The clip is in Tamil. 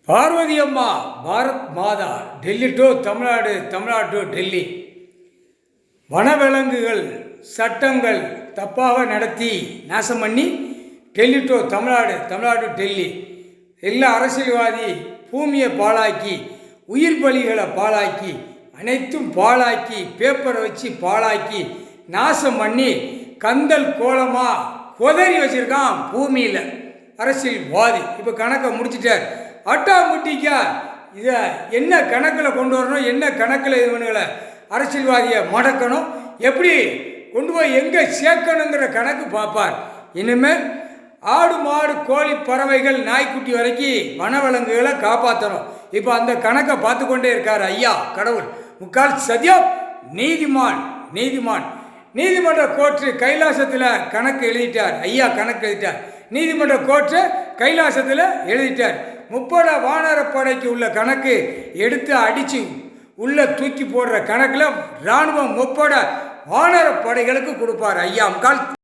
பார்வதி அம்மா பாரத் மாதா டெல்லி டு தமிழ்நாடு, தமிழ்நாடு டு டெல்லி. வனவிலங்குகள் சட்டங்கள் தப்பாக நடத்தி நாசம் பண்ணி டெல்லி டு தமிழ்நாடு, தமிழ்நாடு டு டெல்லி. எல்லா அரசியல்வாதி பூமியை பாழாக்கி, உயிர் பலிகளை பாழாக்கி, அனைத்தும் பாழாக்கி, பேப்பரை வச்சு பாழாக்கி நாசம் பண்ணி கந்தல் கோலமாக கொதறி வச்சுருக்கான் பூமியில் அரசியல்வாதி. இப்போ கணக்கை முடிச்சிட்டார். ஆட்டோமேட்டிக்கா இதை என்ன கணக்கில் கொண்டு வரணும், என்ன கணக்கில் இவனுங்களை அரசியல்வாதியை மடக்கணும், எப்படி கொண்டு போய் எங்கே சேர்க்கணுங்கிற கணக்கு பார்ப்பார். இனிமேல் ஆடு மாடு கோழி பறவைகள் நாய்க்குட்டி வரைக்கும் வனவிலங்குகளை காப்பாற்றணும். இப்போ அந்த கணக்கை பார்த்து கொண்டே இருக்கார் ஐயா கடவுள். முக்கால் சத்தியம் நீதிமன்ற கோர்ட்டு கைலாசத்தில் கணக்கு எழுதிட்டார். ஐயா கணக்கு எழுதிட்டார். நீதிமன்ற கோர்ட்டு கைலாசத்தில் எழுதிட்டார். 30 வானரப்படைக்கு உள்ள கணக்கு எடுத்து அடித்து உள்ளே தூக்கி போடுற கணக்கில் இராணுவம் 30 வானரப்படைகளுக்கு கொடுப்பார் ஐயா. முக்கால்